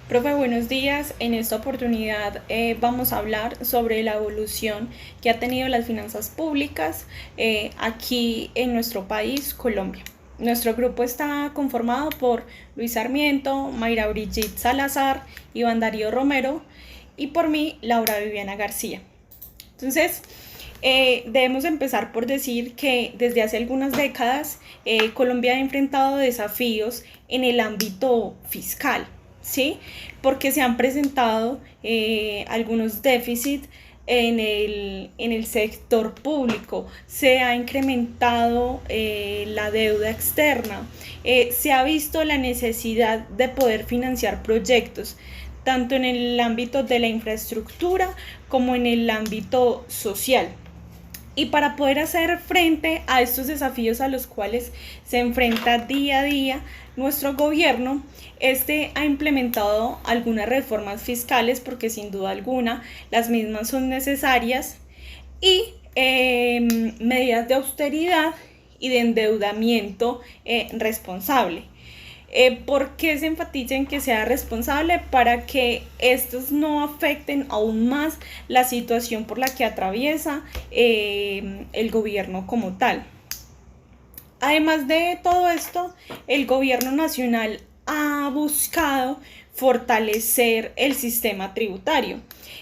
Profe, buenos días. En esta oportunidad vamos a hablar sobre la evolución que ha tenido las finanzas públicas aquí en nuestro país, Colombia. Nuestro grupo está conformado por Luis Sarmiento, Mayra Brigitte Salazar, Iván Darío Romero y por mí, Laura Viviana García. Entonces, debemos empezar por decir que desde hace algunas décadas Colombia ha enfrentado desafíos en el ámbito fiscal, ¿sí? Porque se han presentado algunos déficits en el sector público, se ha incrementado la deuda externa, se ha visto la necesidad de poder financiar proyectos tanto en el ámbito de la infraestructura como en el ámbito social. Y para poder hacer frente a estos desafíos a los cuales se enfrenta día a día nuestro gobierno, ha implementado algunas reformas fiscales porque sin duda alguna las mismas son necesarias y medidas de austeridad y de endeudamiento responsable. ¿Por qué se enfatiza en que sea responsable? Para que estos no afecten aún más la situación por la que atraviesa el gobierno como tal. Además de todo esto, el gobierno nacional ha buscado fortalecer el sistema tributario,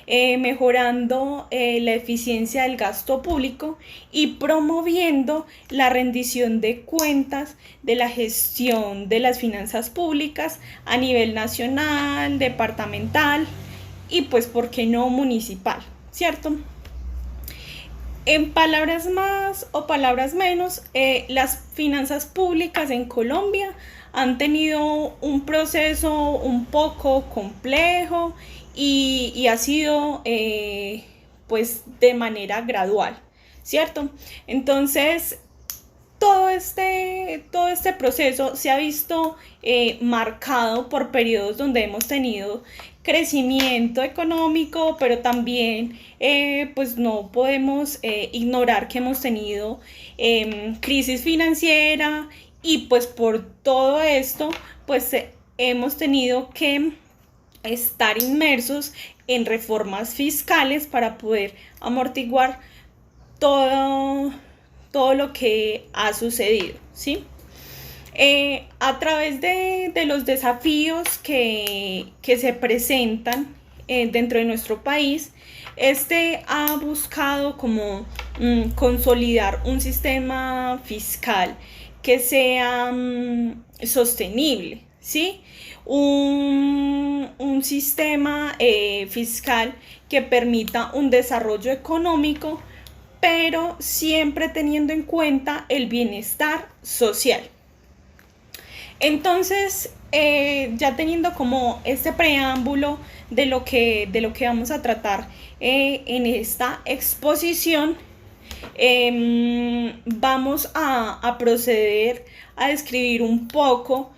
mejorando la eficiencia del gasto público y promoviendo la rendición de cuentas de la gestión de las finanzas públicas a nivel nacional, departamental y pues, ¿por qué no municipal? ¿Cierto? En palabras más o palabras menos, las finanzas públicas en Colombia han tenido un proceso un poco complejo y ha sido pues de manera gradual, ¿cierto? Entonces, todo este proceso se ha visto marcado por periodos donde hemos tenido crecimiento económico, pero también pues no podemos ignorar que hemos tenido crisis financiera y pues por todo esto pues hemos tenido que estar inmersos en reformas fiscales para poder amortiguar todo, todo lo que ha sucedido, ¿sí? A través de los desafíos que se presentan dentro de nuestro país, ha buscado como consolidar un sistema fiscal que sea sostenible, ¿sí? Un sistema fiscal que permita un desarrollo económico, pero siempre teniendo en cuenta el bienestar social. Entonces, ya teniendo como este preámbulo de lo que vamos a tratar en esta exposición, vamos a proceder a describir un poco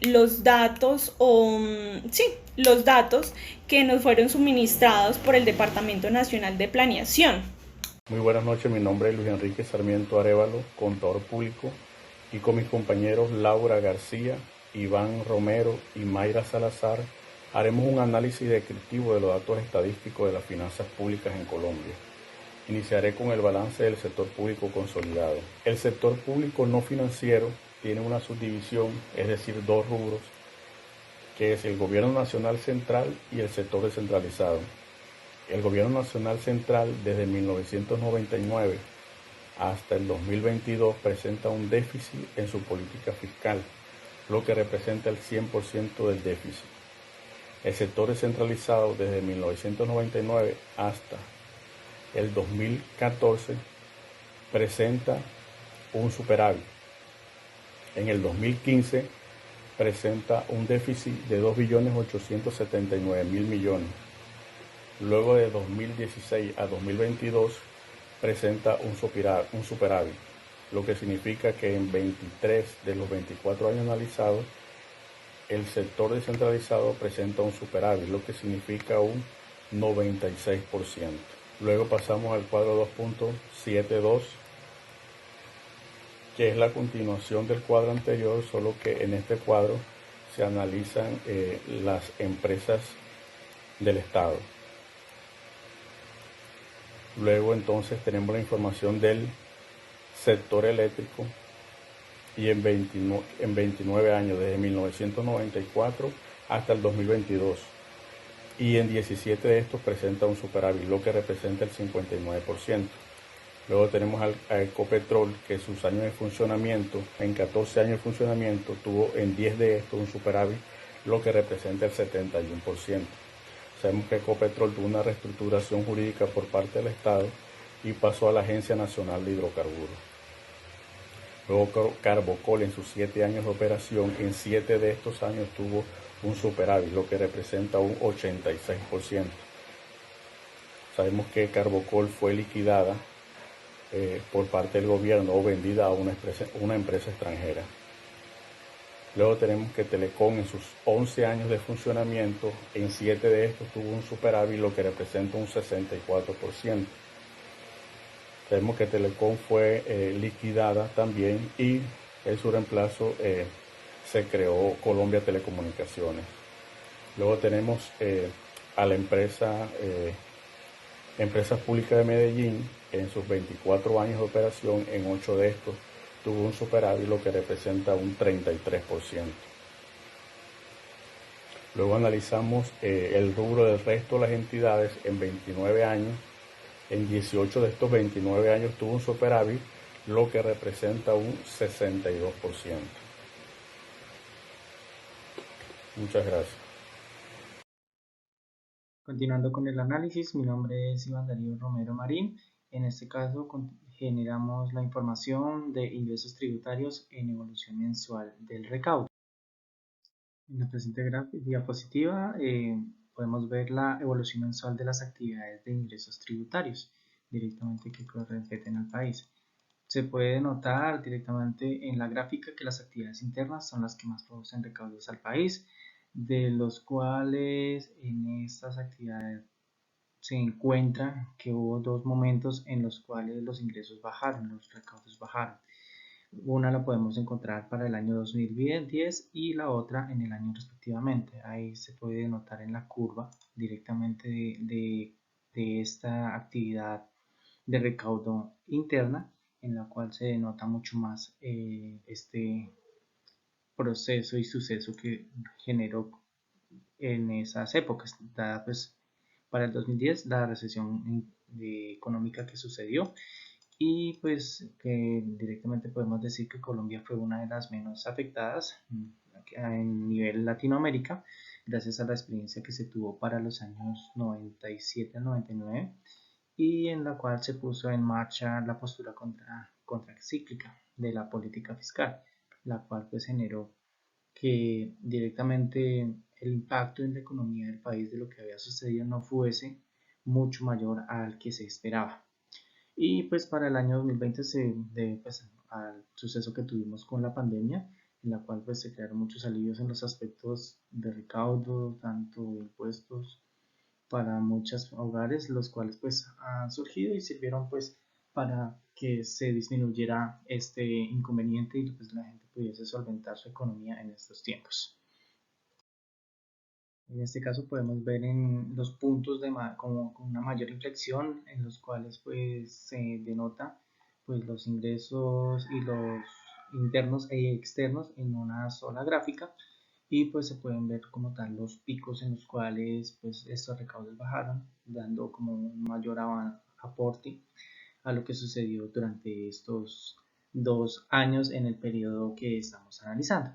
los datos sí, los datos que nos fueron suministrados por el Departamento Nacional de Planeación. Muy buenas noches, mi nombre es Luis Enrique Sarmiento Arévalo, contador público, y con mis compañeros Laura García, Iván Romero y Mayra Salazar haremos un análisis descriptivo de los datos estadísticos de las finanzas públicas en Colombia. Iniciaré con el balance del sector público consolidado. El sector público no financiero tiene una subdivisión, es decir, dos rubros, que es el gobierno nacional central y el sector descentralizado. El gobierno nacional central desde 1999 hasta el 2022 presenta un déficit en su política fiscal, lo que representa el 100% del déficit. El sector descentralizado desde 1999 hasta el 2014 presenta un superávit. En el 2015 presenta un déficit de 2.879.000 millones. Luego de 2016 a 2022 presenta un superávit, lo que significa que en 23 de los 24 años analizados, el sector descentralizado presenta un superávit, lo que significa un 96%. Luego pasamos al cuadro 2.72, que es la continuación del cuadro anterior, solo que en este cuadro se analizan las empresas del Estado. Luego entonces tenemos la información del sector eléctrico y en 29 años, desde 1994 hasta el 2022. Y en 17 de estos presenta un superávit, lo que representa el 59%. Luego tenemos al Ecopetrol, que sus años de funcionamiento, en 14 años de funcionamiento, tuvo en 10 de estos un superávit, lo que representa el 71%. Sabemos que Ecopetrol tuvo una reestructuración jurídica por parte del Estado y pasó a la Agencia Nacional de Hidrocarburos. Luego Carbocol, en sus 7 años de operación, en 7 de estos años tuvo un superávit, lo que representa un 86%. Sabemos que Carbocol fue liquidada por parte del gobierno o vendida a una empresa extranjera. Luego tenemos que Telecom, en sus 11 años de funcionamiento, en 7 de estos tuvo un superávit, lo que representa un 64%. Sabemos que Telecom fue liquidada también y en su reemplazo se creó Colombia Telecomunicaciones. Luego tenemos a la Empresa Pública de Medellín, en sus 24 años de operación, en 8 de estos tuvo un superávit, lo que representa un 33%. Luego analizamos el rubro del resto de las entidades en 29 años. En 18 de estos 29 años tuvo un superávit, lo que representa un 62%. Muchas gracias. Continuando con el análisis, mi nombre es Iván Darío Romero Marín. En este caso generamos la información de ingresos tributarios en evolución mensual del recaudo. En la presente diapositiva podemos ver la evolución mensual de las actividades de ingresos tributarios directamente que competen al país. Se puede notar directamente en la gráfica que las actividades internas son las que más producen recaudos al país, de los cuales en estas actividades se encuentra que hubo dos momentos en los cuales los ingresos bajaron, los recaudos bajaron. Una la podemos encontrar para el año 2010 y la otra en el año respectivamente. Ahí se puede notar en la curva directamente de esta actividad de recaudo interna, en la cual se denota mucho más este proceso y suceso que generó en esas épocas, dada pues para el 2010 la recesión económica que sucedió y pues que directamente podemos decir que Colombia fue una de las menos afectadas en nivel Latinoamérica gracias a la experiencia que se tuvo para los años 97 al 99 y en la cual se puso en marcha la postura contracíclica de la política fiscal, la cual pues generó que directamente el impacto en la economía del país de lo que había sucedido no fuese mucho mayor al que se esperaba. Y pues para el año 2020 pues, al suceso que tuvimos con la pandemia, en la cual pues se crearon muchos alivios en los aspectos de recaudo, tanto de impuestos para muchos hogares, los cuales pues han surgido y sirvieron pues para que se disminuyera este inconveniente y pues la gente pudiese solventar su economía en estos tiempos. En este caso podemos ver en los puntos como con una mayor inflexión en los cuales pues se denota pues los ingresos y los internos e externos en una sola gráfica y pues se pueden ver como tal los picos en los cuales pues estos recaudos bajaron dando como un mayor aporte a lo que sucedió durante estos 2 años en el periodo que estamos analizando.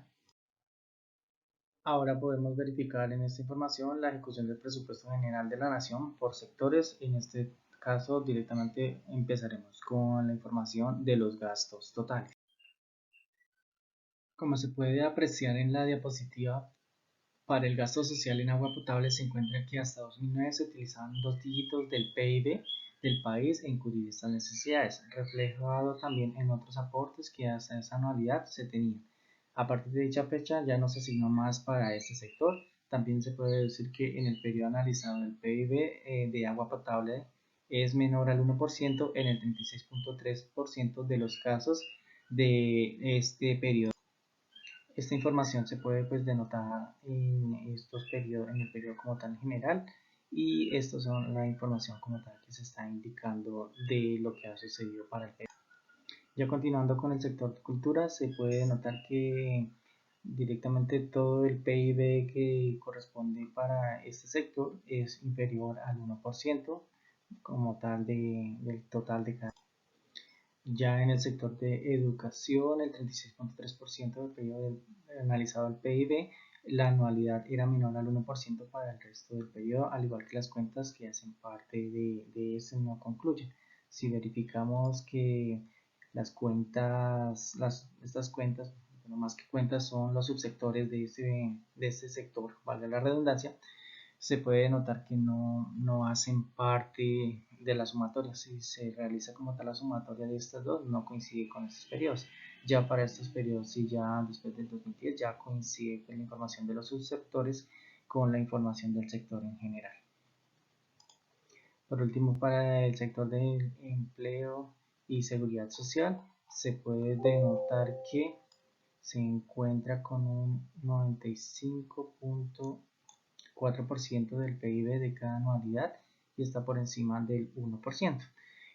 Ahora podemos verificar en esta información la ejecución del presupuesto general de la nación por sectores. En este caso directamente empezaremos con la información de los gastos totales. Como se puede apreciar en la diapositiva, para el gasto social en agua potable se encuentra que hasta 2009 se utilizaban 2 dígitos del PIB del país en cubrir estas necesidades, reflejado también en otros aportes que hasta esa anualidad se tenían. A partir de dicha fecha ya no se asignó más para este sector. También se puede decir que en el periodo analizado el PIB de agua potable es menor al 1% en el 36.3% de los casos de este periodo. Esta información se puede pues denotar en estos periodos, en el periodo como tal general, y estos son la información como tal que se está indicando de lo que ha sucedido para el periodo. Ya continuando con el sector de cultura, se puede notar que directamente todo el PIB que corresponde para este sector es inferior al 1% como tal del total de cada. Ya en el sector de educación, el 36.3% del periodo analizado del PIB, la anualidad era menor al 1% para el resto del periodo, al igual que las cuentas que hacen parte de ese no concluyen. Si verificamos que las cuentas, estas cuentas, no más que cuentas, son los subsectores de este sector, valga la redundancia, se puede notar que no hacen parte de la sumatoria. Si se realiza como tal la sumatoria de estas dos, no coincide con estos periodos. Ya para estos periodos, sí, ya después del 2010, ya coincide con la información de los subsectores con la información del sector en general. Por último, para el sector de empleo y seguridad social, se puede denotar que se encuentra con un 95.4% del PIB de cada anualidad y está por encima del 1%.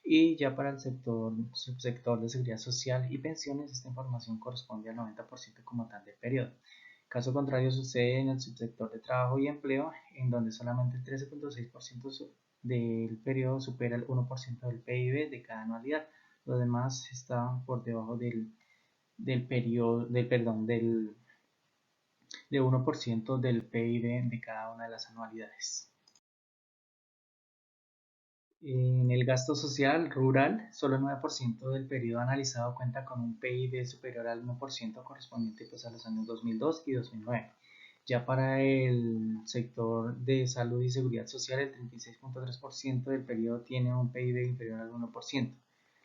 Y ya para el subsector de seguridad social y pensiones, esta información corresponde al 90% como tal del periodo. Caso contrario sucede en el subsector de trabajo y empleo, en donde solamente el 13.6% del periodo supera el 1% del PIB de cada anualidad. Los demás están por debajo del periodo, del 1% del PIB de cada una de las anualidades. En el gasto social rural, solo el 9% del periodo analizado cuenta con un PIB superior al 1% correspondiente pues, a los años 2002 y 2009. Ya para el sector de salud y seguridad social, el 36.3% del periodo tiene un PIB inferior al 1%.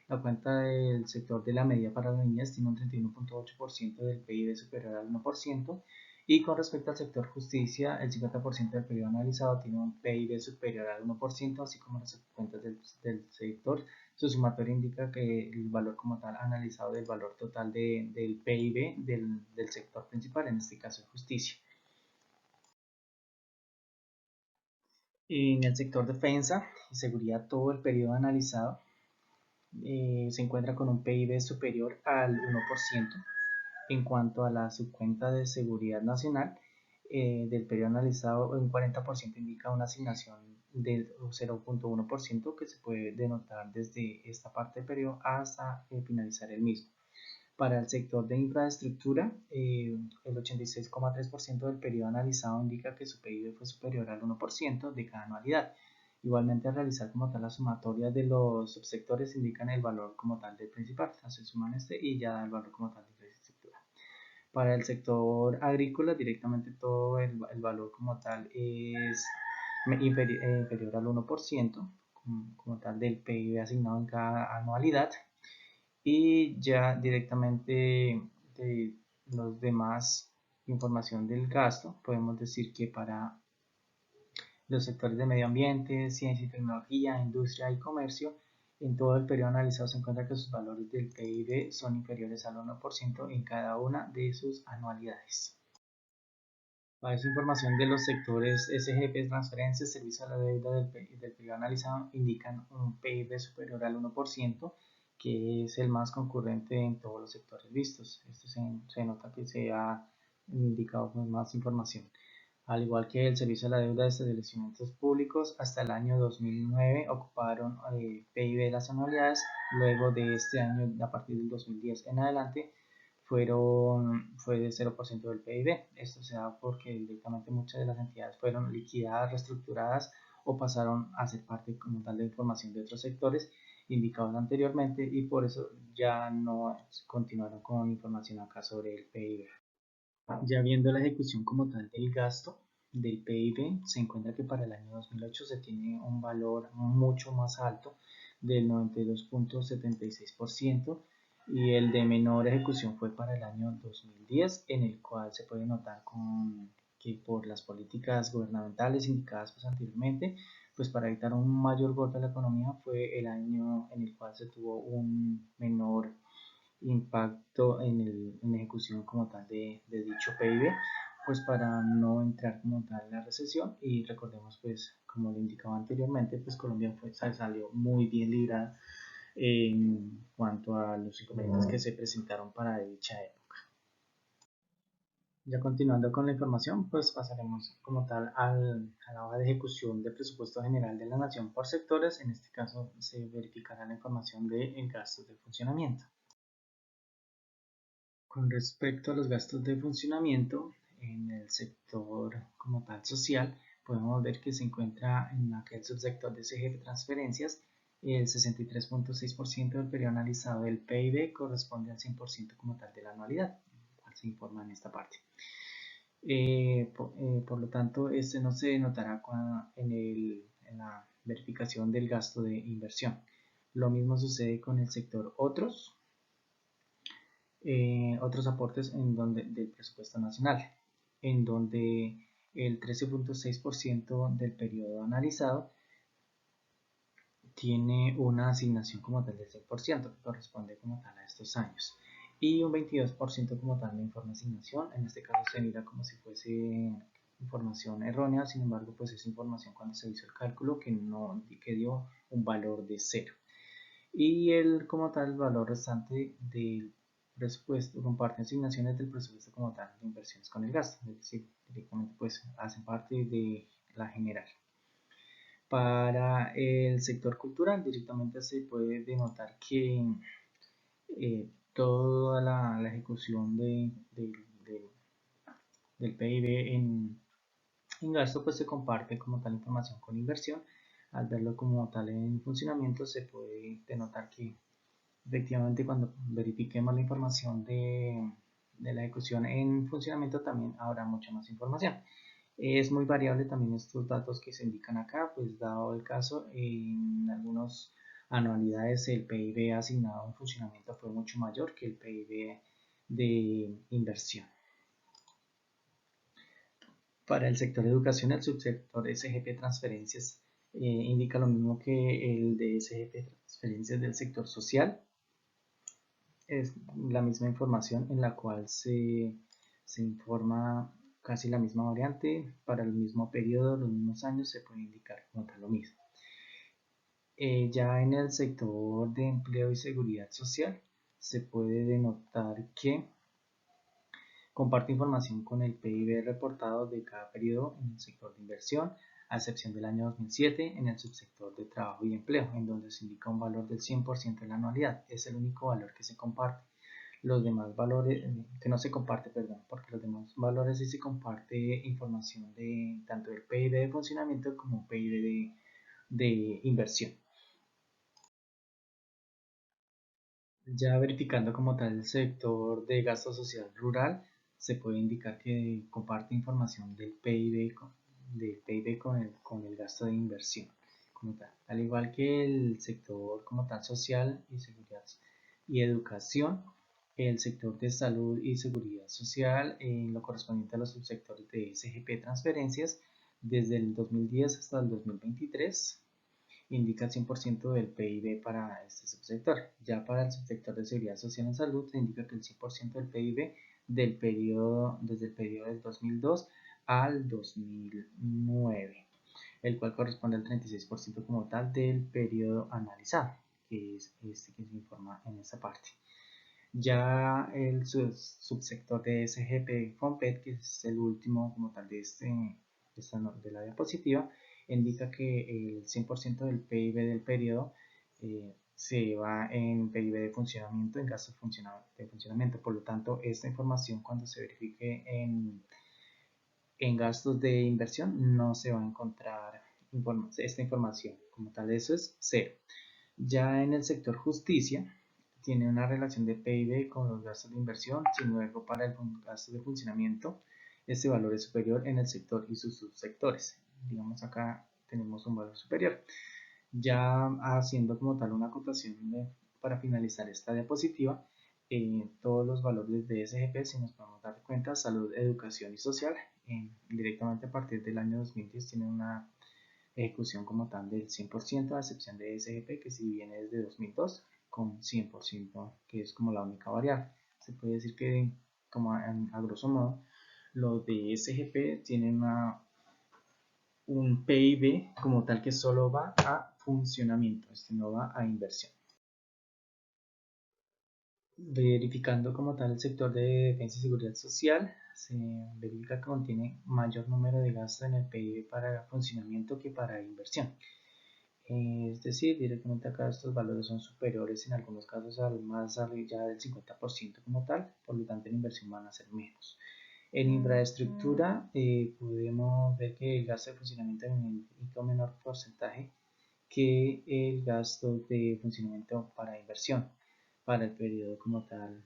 La cuenta del sector de la media para las niñas tiene un 31.8% del PIB superior al 1%. Y con respecto al sector justicia, el 50% del periodo analizado tiene un PIB superior al 1%, así como las cuentas del sector. Su sumatoria indica que el valor como tal analizado del valor total del PIB del sector principal, en este caso justicia. En el sector defensa y seguridad, todo el periodo analizado se encuentra con un PIB superior al 1%. En cuanto a la subcuenta de seguridad nacional, del periodo analizado, un 40% indica una asignación del 0.1% que se puede denotar desde esta parte del periodo hasta finalizar el mismo. Para el sector de infraestructura, el 86.3% del periodo analizado indica que su PIB fue superior al 1% de cada anualidad. Igualmente, al realizar como tal la sumatoria de los subsectores indican el valor como tal del principal, se suman este y ya el valor como tal de infraestructura. Para el sector agrícola, directamente todo el valor como tal es inferior al 1% como tal del PIB asignado en cada anualidad. Y ya directamente de los demás información del gasto, podemos decir que para los sectores de medio ambiente, ciencia y tecnología, industria y comercio, en todo el periodo analizado se encuentra que sus valores del PIB son inferiores al 1% en cada una de sus anualidades. Para esa información de los sectores SGP, transferencias, servicio a la deuda del periodo analizado, indican un PIB superior al 1%, que es el más concurrente en todos los sectores vistos. Esto se nota que se ha indicado con más información. Al igual que el servicio a la deuda de establecimientos públicos, hasta el año 2009 ocuparon el PIB de las anualidades. Luego de este año, a partir del 2010 en adelante, fue de 0% del PIB. Esto se da porque directamente muchas de las entidades fueron liquidadas, reestructuradas o pasaron a ser parte como tal de información de otros sectores indicados anteriormente y por eso ya no continuaron con información acá sobre el PIB. Ya viendo la ejecución como tal del gasto del PIB, se encuentra que para el año 2008 se tiene un valor mucho más alto del 92.76% y el de menor ejecución fue para el año 2010, en el cual se puede notar que por las políticas gubernamentales indicadas pues anteriormente, pues para evitar un mayor golpe a la economía fue el año en el cual se tuvo un menor impacto en la ejecución como tal de dicho PIB, pues para no entrar como tal en la recesión. Y recordemos, pues como lo indicaba anteriormente, pues Colombia salió muy bien librada en cuanto a los inconvenientes que se presentaron para dicha época. Ya continuando con la información, pues pasaremos como tal a la hoja de ejecución del presupuesto general de la nación por sectores. En este caso se verificará la información de gastos de funcionamiento. Con respecto a los gastos de funcionamiento en el sector como tal social, podemos ver que se encuentra en aquel subsector de CGP transferencias el 63.6% del periodo analizado del PIB corresponde al 100% como tal de la anualidad, cual se informa en esta parte. Por lo tanto, este no se notará en la verificación del gasto de inversión. Lo mismo sucede con el sector otros aportes del presupuesto nacional, en donde el 13.6% del periodo analizado tiene una asignación como tal del 100% que corresponde como tal a estos años, y un 22% como tal de informe de asignación. En este caso se mira como si fuese información errónea, sin embargo pues es información cuando se hizo el cálculo que dio un valor de 0, y el como tal valor restante del presupuesto comparte asignaciones del presupuesto como tal de inversiones con el gasto, es decir, directamente pues hacen parte de la general. Para el sector cultural directamente se puede denotar que toda la ejecución del PIB en gasto pues se comparte como tal información con inversión. Al verlo como tal en funcionamiento se puede denotar que efectivamente cuando verifiquemos la información de la ejecución en funcionamiento también habrá mucha más información. Es muy variable también estos datos que se indican acá, pues dado el caso, en algunas anualidades el PIB asignado en funcionamiento fue mucho mayor que el PIB de inversión. Para el sector de educación, el subsector SGP transferencias indica lo mismo que el de SGP transferencias del sector social. Es la misma información en la cual se informa casi la misma variante para el mismo periodo, los mismos años, se puede indicar como tal lo mismo. Ya en el sector de empleo y seguridad social se puede denotar que comparte información con el PIB reportado de cada periodo en el sector de inversión, a excepción del año 2007 en el subsector de trabajo y empleo, en donde se indica un valor del 100% de la anualidad. Es el único valor que se comparte. Los demás valores, que no se comparte, perdón, porque los demás valores sí se comparte información de tanto del PIB de funcionamiento como PIB de inversión. Ya verificando como tal el sector de gasto social rural, se puede indicar que comparte información del PIB con el gasto de inversión como tal. Al igual que el sector como tal social y seguridad y educación, el sector de salud y seguridad social en lo correspondiente a los subsectores de SGP transferencias desde el 2010 hasta el 2023 indica el 100% del PIB para este subsector. Ya para el subsector de seguridad social en salud se indica que el 100% del PIB desde el periodo del 2002 al 2009, el cual corresponde al 36% como tal del periodo analizado, que es este que se informa en esta parte. Ya el subsector de SGP FOMPET, que es el último como tal de la diapositiva, indica que el 100% del PIB del periodo se va en PIB de funcionamiento, en gastos de funcionamiento. Por lo tanto, esta información cuando se verifique en gastos de inversión no se va a encontrar esta información. Como tal, eso es cero. Ya en el sector justicia, tiene una relación de PIB con los gastos de inversión, sin embargo para el gasto de funcionamiento este valor es superior en el sector y sus subsectores. Digamos acá tenemos un valor superior. Ya haciendo como tal una acotación para finalizar esta diapositiva, todos los valores de SGP, si nos podemos dar cuenta, salud, educación y social, directamente a partir del año 2010 tienen una ejecución como tal del 100%, a excepción de SGP, que si viene desde 2002, con 100%, que es como la única variable. Se puede decir que, como a grosso modo, los de SGP tienen un PIB como tal que solo va a funcionamiento, no va a inversión. Verificando como tal el sector de defensa y seguridad social, se verifica que contiene mayor número de gastos en el PIB para funcionamiento que para inversión. Es decir, directamente acá estos valores son superiores en algunos casos al más allá del 50% como tal, por lo tanto en inversión van a ser menos. En infraestructura podemos ver que el gasto de funcionamiento indica un menor porcentaje que el gasto de funcionamiento para inversión para el periodo como tal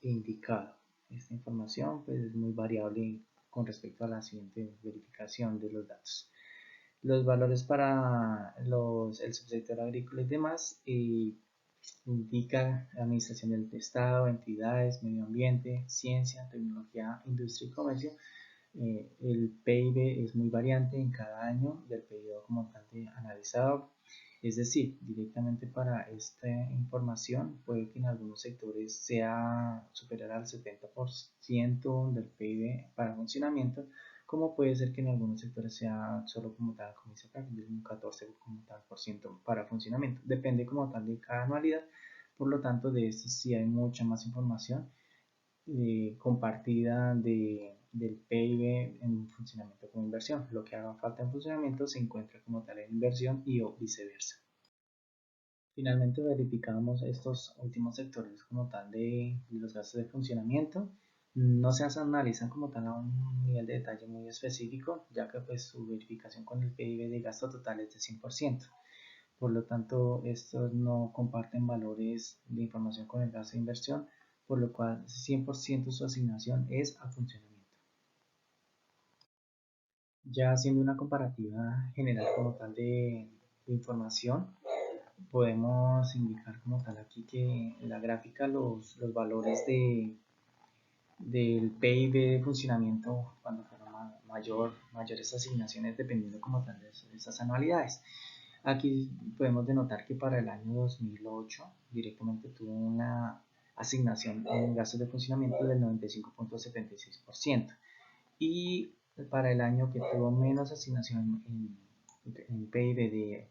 indicado. Esta información pues, es muy variable con respecto a la siguiente verificación de los datos. Los valores para el subsector agrícola y demás indica administración del Estado, entidades, medio ambiente, ciencia, tecnología, industria y comercio. El PIB es muy variante en cada año del periodo como tal de analizado. Es decir, directamente para esta información puede que en algunos sectores sea superior al 70% del PIB para funcionamiento, como puede ser que en algunos sectores sea solo como tal, como dice acá, un 14% como tal para funcionamiento. Depende como tal de cada anualidad, por lo tanto de esto sí hay mucha más información compartida del PIB en funcionamiento como inversión. Lo que haga falta en funcionamiento se encuentra como tal en inversión y o viceversa. Finalmente verificamos estos últimos sectores como tal de los gastos de funcionamiento. No se analizan como tal a un nivel de detalle muy específico, ya que pues su verificación con el PIB de gasto total es de 100%. Por lo tanto, estos no comparten valores de información con el gasto de inversión, por lo cual 100% su asignación es a funcionamiento. Ya haciendo una comparativa general como tal de información, podemos indicar como tal aquí que en la gráfica los valores del PIB de funcionamiento cuando fueron mayores asignaciones dependiendo como tal de esas anualidades. Aquí podemos denotar que para el año 2008 directamente tuvo una asignación en gastos de funcionamiento del 95.76% y para el año que tuvo menos asignación en PIB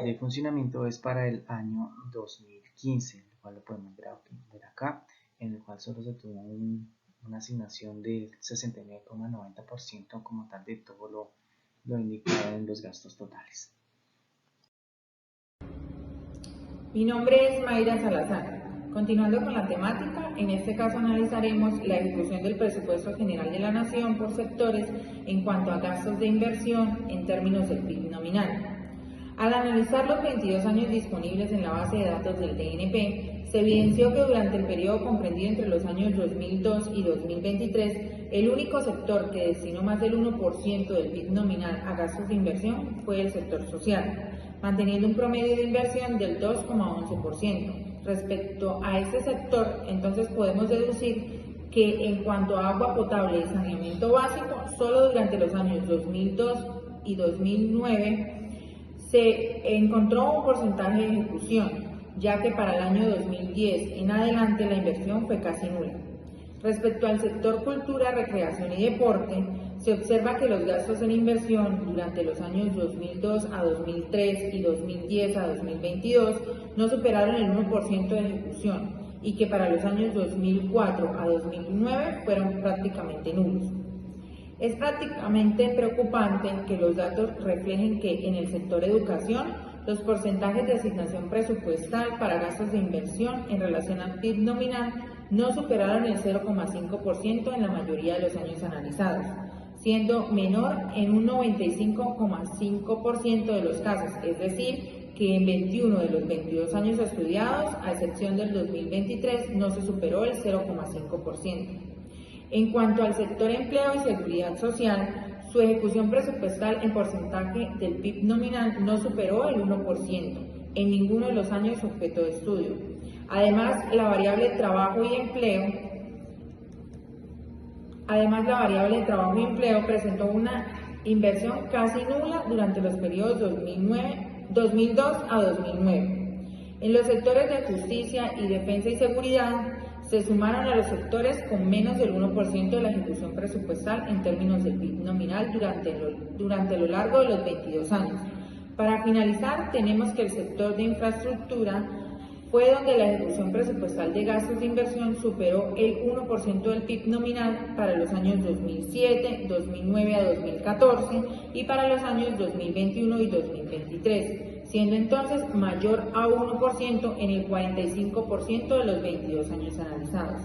de funcionamiento es para el año 2015, el cual lo podemos ver acá, en el cual solo se tuvo una asignación del 69,90% como tal de todo lo indicado en los gastos totales. Mi nombre es Mayra Salazar. Continuando con la temática, en este caso analizaremos la ejecución del presupuesto general de la Nación por sectores en cuanto a gastos de inversión en términos del PIB nominal. Al analizar los 22 años disponibles en la base de datos del DNP, se evidenció que durante el periodo comprendido entre los años 2002 y 2023, el único sector que destinó más del 1% del PIB nominal a gastos de inversión fue el sector social, manteniendo un promedio de inversión del 2,11%. Respecto a este sector, entonces podemos deducir que en cuanto a agua potable y saneamiento básico, solo durante los años 2002 y 2009 se encontró un porcentaje de ejecución, ya que para el año 2010 en adelante la inversión fue casi nula. Respecto al sector cultura, recreación y deporte, se observa que los gastos en inversión durante los años 2002 a 2003 y 2010 a 2022 no superaron el 1% de ejecución y que para los años 2004 a 2009 fueron prácticamente nulos. Es prácticamente preocupante que los datos reflejen que en el sector educación los porcentajes de asignación presupuestal para gastos de inversión en relación al PIB nominal no superaron el 0,5% en la mayoría de los años analizados, siendo menor en un 95,5% de los casos, es decir, que en 21 de los 22 años estudiados, a excepción del 2023, no se superó el 0,5%. En cuanto al sector empleo y seguridad social, su ejecución presupuestal en porcentaje del PIB nominal no superó el 1% en ninguno de los años objeto de estudio. Además, la variable trabajo y empleo presentó una inversión casi nula durante los periodos 2002 a 2009. En los sectores de justicia y defensa y seguridad se sumaron a los sectores con menos del 1% de la ejecución presupuestal en términos del PIB nominal durante lo largo de los 22 años. Para finalizar, tenemos que el sector de infraestructura fue donde la ejecución presupuestal de gastos de inversión superó el 1% del PIB nominal para los años 2007, 2009 a 2014 y para los años 2021 y 2023, siendo entonces mayor a 1% en el 45% de los 22 años analizados.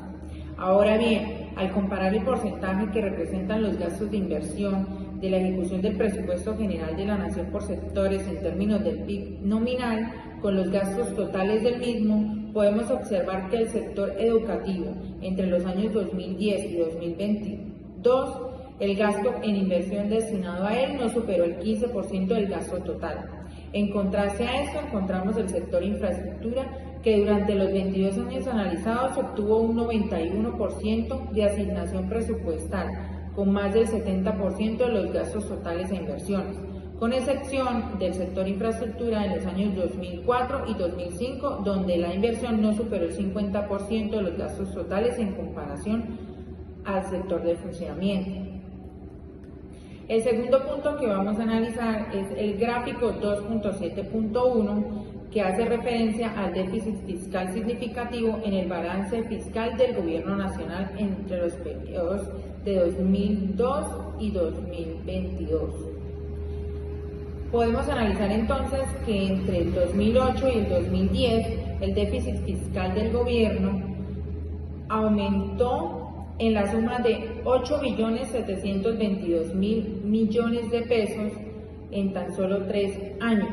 Ahora bien, al comparar el porcentaje que representan los gastos de inversión de la ejecución del presupuesto general de la Nación por sectores en términos del PIB nominal con los gastos totales del mismo, podemos observar que el sector educativo entre los años 2010 y 2022, el gasto en inversión destinado a él no superó el 15% del gasto total. En contraste a esto, encontramos el sector infraestructura, que durante los 22 años analizados obtuvo un 91% de asignación presupuestal, con más del 70% de los gastos totales e inversiones, con excepción del sector infraestructura en los años 2004 y 2005, donde la inversión no superó el 50% de los gastos totales en comparación al sector de funcionamiento. El segundo punto que vamos a analizar es el gráfico 2.7.1, que hace referencia al déficit fiscal significativo en el balance fiscal del Gobierno Nacional entre los periodos de 2002 y 2022. Podemos analizar entonces que entre el 2008 y el 2010 el déficit fiscal del gobierno aumentó en la suma de 8.722.000 millones de pesos en tan solo 3 años,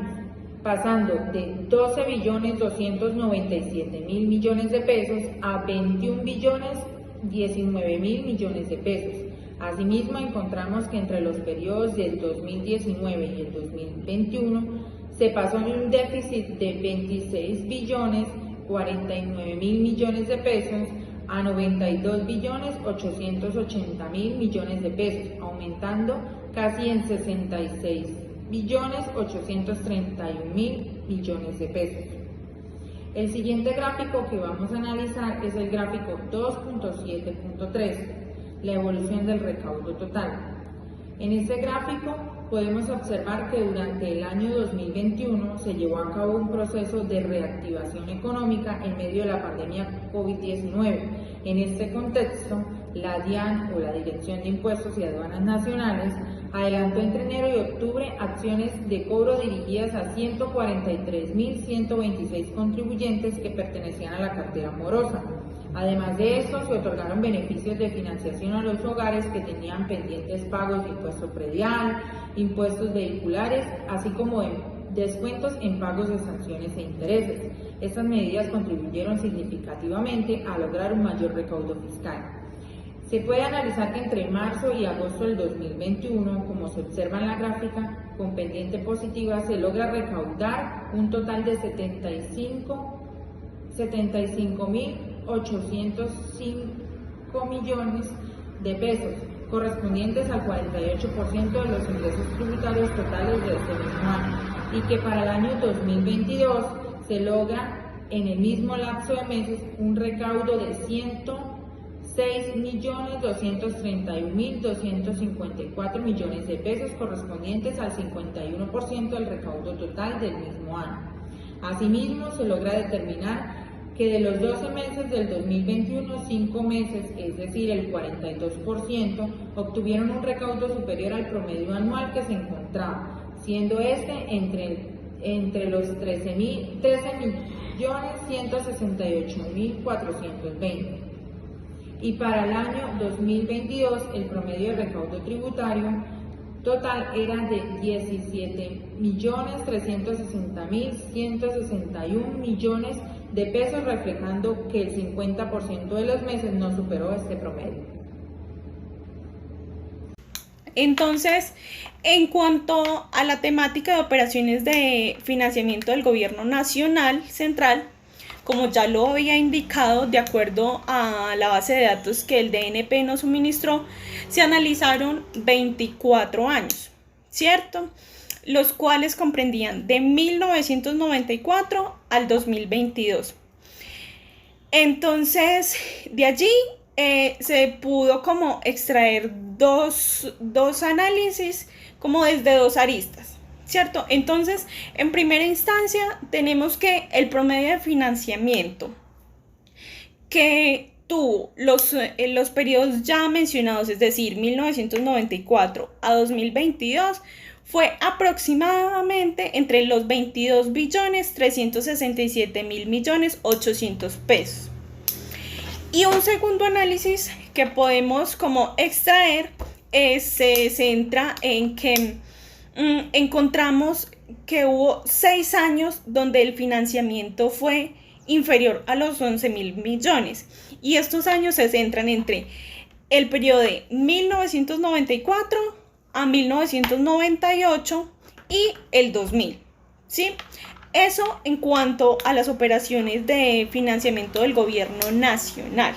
pasando de 12.297.000 millones de pesos a 21.019.000 millones de pesos. Asimismo, encontramos que entre los periodos del 2019 y el 2021 se pasó de un déficit de 26.049.000 millones de pesos a 92.880.000 millones de pesos, aumentando casi en 66.831.000 millones de pesos. El siguiente gráfico que vamos a analizar es el gráfico 2.7.3, la evolución del recaudo total. En este gráfico podemos observar que durante el año 2021 se llevó a cabo un proceso de reactivación económica en medio de la pandemia COVID-19. En este contexto, la DIAN, o la Dirección de Impuestos y Aduanas Nacionales, adelantó entre enero y octubre acciones de cobro dirigidas a 143.126 contribuyentes que pertenecían a la cartera morosa. Además de esto, se otorgaron beneficios de financiación a los hogares que tenían pendientes pagos de impuesto predial, impuestos vehiculares, así como descuentos en pagos de sanciones e intereses. Estas medidas contribuyeron significativamente a lograr un mayor recaudo fiscal. Se puede analizar que entre marzo y agosto del 2021, como se observa en la gráfica, con pendiente positiva se logra recaudar un total de 75.805 millones de pesos, correspondientes al 48% de los ingresos tributarios totales de este mismo año, y que para el año 2022 se logra en el mismo lapso de meses un recaudo de 106.231.254 millones de pesos, correspondientes al 51% del recaudo total del mismo año. Asimismo, se logra determinar que de los 12 meses del 2021, 5 meses, es decir, el 42%, obtuvieron un recaudo superior al promedio anual que se encontraba, siendo este entre los 13.168.420. Y para el año 2022, el promedio de recaudo tributario total era de 17.360.161 millones de pesos, reflejando que el 50% de los meses no superó este promedio. Entonces, en cuanto a la temática de operaciones de financiamiento del gobierno nacional central, como ya lo había indicado, de acuerdo a la base de datos que el DNP nos suministró, se analizaron 24 años, ¿cierto? los cuales comprendían de 1994 al 2022. Entonces, de allí se pudo como extraer dos análisis como desde dos aristas, ¿cierto? Entonces, en primera instancia, tenemos que el promedio de financiamiento que tuvo los periodos ya mencionados, es decir, 1994 a 2022, fue aproximadamente entre los 22.367.000.800.000 pesos. Y un segundo análisis que podemos como extraer se centra en que encontramos que hubo 6 años donde el financiamiento fue inferior a los 11.000 millones. Y estos años se centran entre el periodo de 1994 a 1998 y el 2000, ¿sí? Eso en cuanto a las operaciones de financiamiento del gobierno nacional.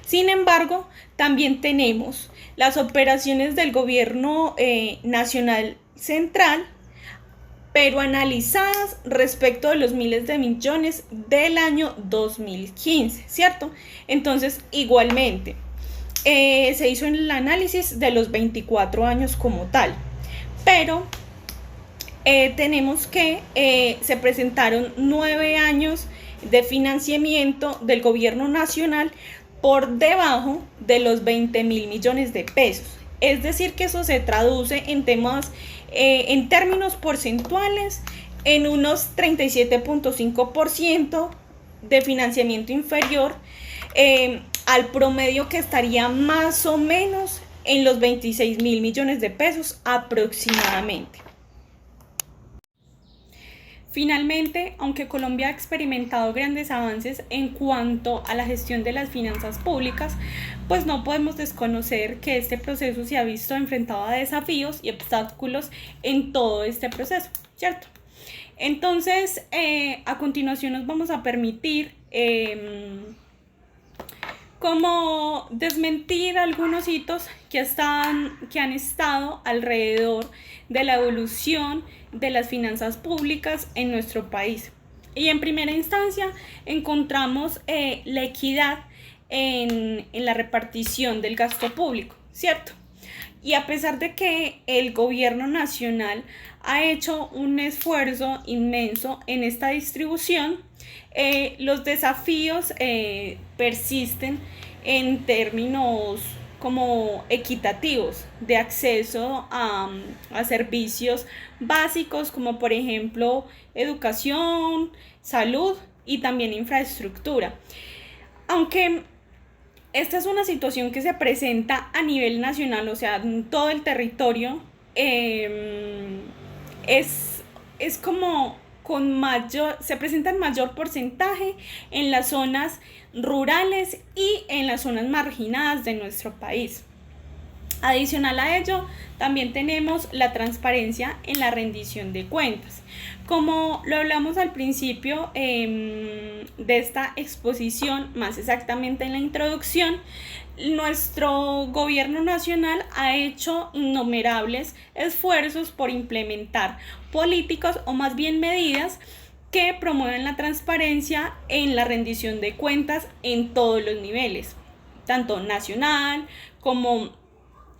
Sin embargo, también tenemos las operaciones del gobierno nacional central, pero analizadas respecto de los miles de millones del año 2015, ¿cierto? Entonces, igualmente, se hizo el análisis de los 24 años como tal, pero tenemos que se presentaron 9 años de financiamiento del gobierno nacional por debajo de los 20.000 millones de pesos. Es decir, que eso se traduce en temas, en términos porcentuales, en unos 37.5% de financiamiento inferior al promedio, que estaría más o menos en los 26.000 millones de pesos aproximadamente. Finalmente, aunque Colombia ha experimentado grandes avances en cuanto a la gestión de las finanzas públicas, pues no podemos desconocer que este proceso se ha visto enfrentado a desafíos y obstáculos en todo este proceso, ¿cierto? Entonces, a continuación nos vamos a permitir como desmentir algunos hitos que han estado alrededor de la evolución de las finanzas públicas en nuestro país. Y en primera instancia encontramos la equidad en la repartición del gasto público, ¿cierto? Y a pesar de que el gobierno nacional ha hecho un esfuerzo inmenso en esta distribución, los desafíos persisten en términos como equitativos de acceso a servicios básicos, como por ejemplo educación, salud y también infraestructura. Aunque esta es una situación que se presenta a nivel nacional, o sea, en todo el territorio, es como se presenta en mayor porcentaje en las zonas rurales y en las zonas marginadas de nuestro país. Adicional a ello, también tenemos la transparencia en la rendición de cuentas. Como lo hablamos al principio de esta exposición, más exactamente en la introducción, nuestro gobierno nacional ha hecho innumerables esfuerzos por implementar políticas, o más bien medidas, que promueven la transparencia en la rendición de cuentas en todos los niveles, tanto nacional como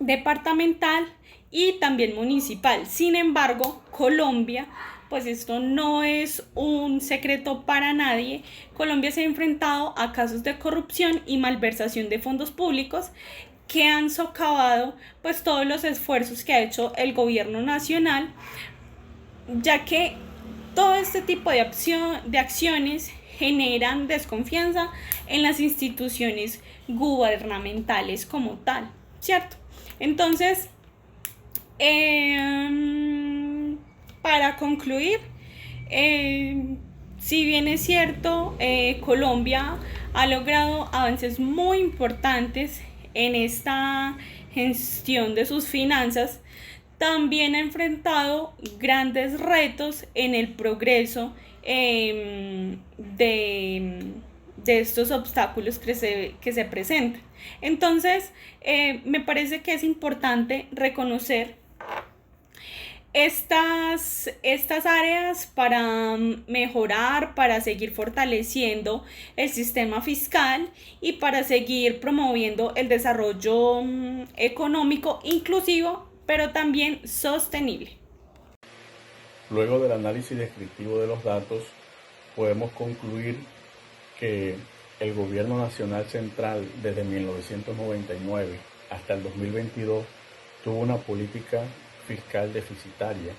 departamental y también municipal. Sin embargo, Colombia, pues esto no es un secreto para nadie, Colombia se ha enfrentado a casos de corrupción y malversación de fondos públicos que han socavado pues todos los esfuerzos que ha hecho el gobierno nacional, ya que todo este tipo de acciones generan desconfianza en las instituciones gubernamentales como tal, ¿cierto? Entonces, para concluir, si bien es cierto, Colombia ha logrado avances muy importantes en esta gestión de sus finanzas, también ha enfrentado grandes retos en el progreso de estos obstáculos que se presentan. Entonces, me parece que es importante reconocer estas áreas para mejorar, para seguir fortaleciendo el sistema fiscal y para seguir promoviendo el desarrollo económico inclusivo, pero también sostenible. Luego del análisis descriptivo de los datos, podemos concluir que el Gobierno Nacional Central desde 1999 hasta el 2022 tuvo una política fiscal deficitaria.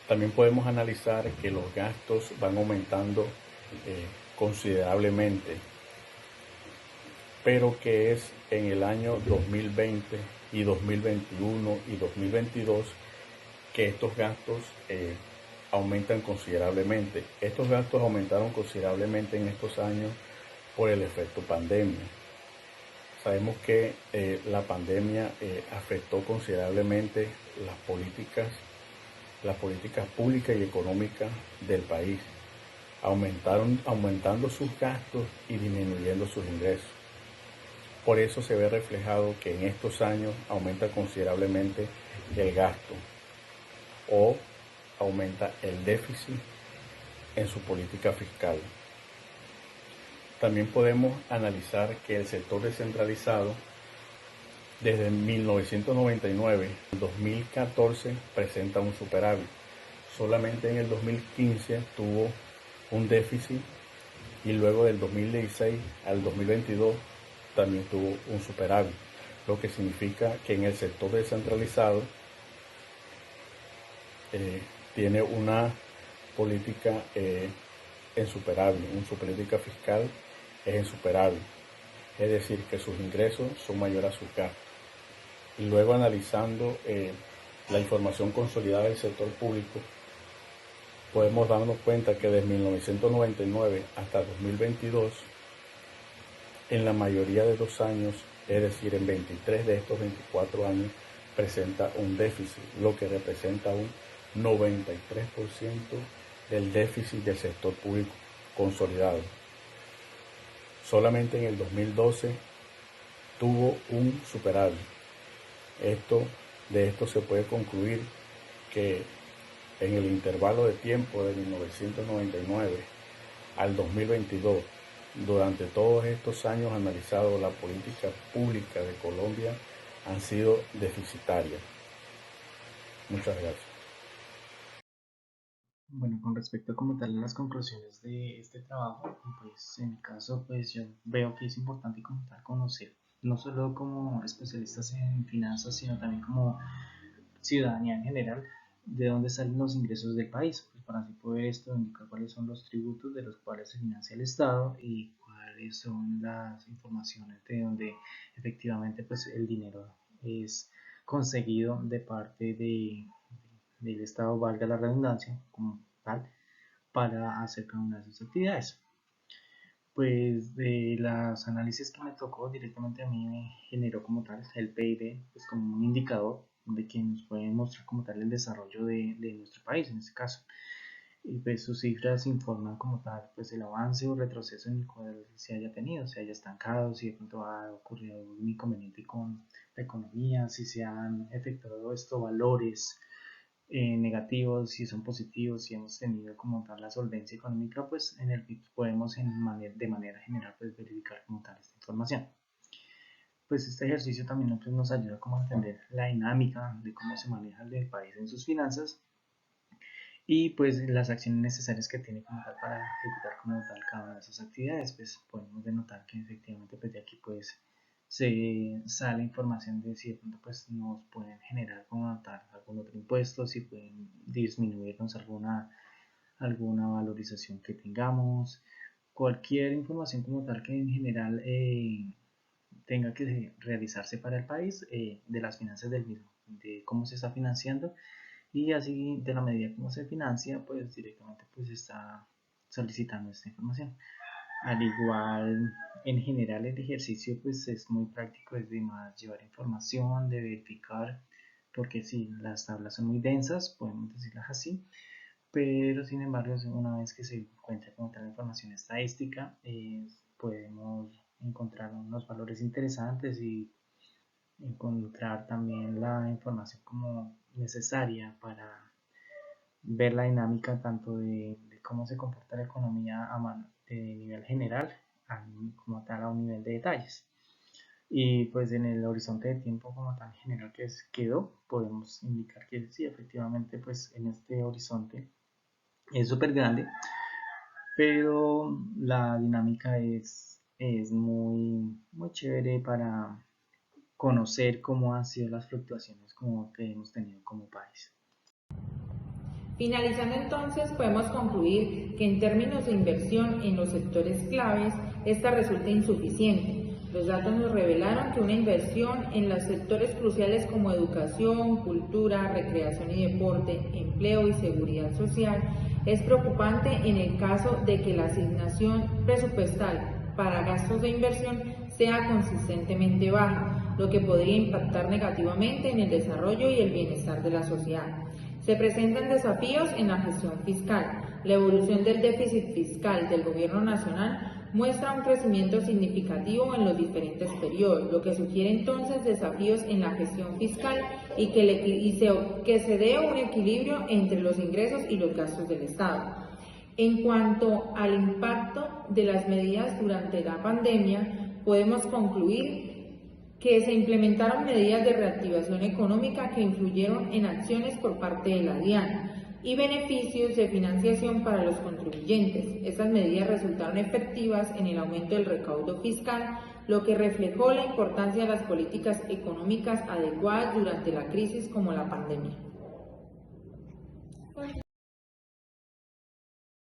También podemos analizar que los gastos van aumentando considerablemente, pero que es en el año 2020 y 2021 y 2022 que estos gastos aumentan considerablemente. Estos gastos aumentaron considerablemente en estos años por el efecto pandemia. Sabemos que la pandemia afectó considerablemente las políticas públicas y económicas del país, aumentando sus gastos y disminuyendo sus ingresos. Por eso se ve reflejado que en estos años aumenta considerablemente el gasto o aumenta el déficit en su política fiscal. También podemos analizar que el sector descentralizado desde 1999 al 2014 presenta un superávit. Solamente en el 2015 tuvo un déficit y luego del 2016 al 2022 también tuvo un superávit, lo que significa que en el sector descentralizado tiene una política en superávit, su política fiscal es en superávit, es decir, que sus ingresos son mayores a sus gastos. Y luego analizando la información consolidada del sector público, podemos darnos cuenta que desde 1999 hasta 2022, en la mayoría de los años, es decir, en 23 de estos 24 años, presenta un déficit, lo que representa un 93% del déficit del sector público consolidado. Solamente en el 2012 tuvo un superávit. De esto se puede concluir que en el intervalo de tiempo de 1999 al 2022, durante todos estos años analizados, la política pública de Colombia han sido deficitarias. Muchas gracias. Bueno, con respecto como tal a las conclusiones de este trabajo, pues en mi caso, pues yo veo que es importante como tal conocer, no solo como especialistas en finanzas, sino también como ciudadanía en general, de dónde salen los ingresos del país, pues para así poder esto indicar cuáles son los tributos de los cuales se financia el Estado y cuáles son las informaciones de donde efectivamente pues el dinero es conseguido de parte del Estado, valga la redundancia, como tal, para hacer cada una de sus actividades. Pues de los análisis que me tocó directamente a mí me generó como tal el PIB, pues como un indicador de que nos puede mostrar como tal el desarrollo de nuestro país en este caso. Y pues sus cifras informan como tal pues el avance o retroceso en el cual se haya tenido, se haya estancado, si de pronto ha ocurrido algún inconveniente con la economía, si se han efectuado estos valores negativos, si son positivos, si hemos tenido como tal la solvencia económica, pues en el PIB podemos de manera general pues verificar como tal esta información. Pues este ejercicio también pues, nos ayuda como a entender la dinámica de cómo se maneja el país en sus finanzas y pues las acciones necesarias que tiene como tal para ejecutar como tal cada una de esas actividades, pues podemos denotar que efectivamente pues de aquí pues se sale información de si de pronto pues nos pueden generar como tal algún otro impuesto, si pueden disminuirnos alguna valorización que tengamos, cualquier información como tal que en general tenga que realizarse para el país, de las finanzas del mismo, de cómo se está financiando y así de la medida como se financia pues directamente pues está solicitando esta información. Al igual, en general el ejercicio pues es muy práctico, es de más llevar información, de verificar, porque si las tablas son muy densas, podemos decirlas así, pero sin embargo una vez que se encuentra con tal información estadística, podemos encontrar unos valores interesantes y encontrar también la información como necesaria para ver la dinámica tanto de cómo se comporta la economía de nivel general como tal a un nivel de detalles. Y pues en el horizonte de tiempo como tan general que quedó, podemos indicar que sí, efectivamente, pues en este horizonte es súper grande, pero la dinámica es muy, muy chévere para conocer cómo han sido las fluctuaciones que hemos tenido como país. Finalizando entonces, podemos concluir que en términos de inversión en los sectores claves, esta resulta insuficiente. Los datos nos revelaron que una inversión en los sectores cruciales como educación, cultura, recreación y deporte, empleo y seguridad social es preocupante en el caso de que la asignación presupuestal para gastos de inversión sea consistentemente baja, lo que podría impactar negativamente en el desarrollo y el bienestar de la sociedad. Se presentan desafíos en la gestión fiscal. La evolución del déficit fiscal del Gobierno Nacional muestra un crecimiento significativo en los diferentes periodos, lo que sugiere entonces desafíos en la gestión fiscal y que se dé un equilibrio entre los ingresos y los gastos del Estado. En cuanto al impacto de las medidas durante la pandemia, podemos concluir que se implementaron medidas de reactivación económica que influyeron en acciones por parte de la DIAN y beneficios de financiación para los contribuyentes. Estas medidas resultaron efectivas en el aumento del recaudo fiscal, lo que reflejó la importancia de las políticas económicas adecuadas durante la crisis como la pandemia.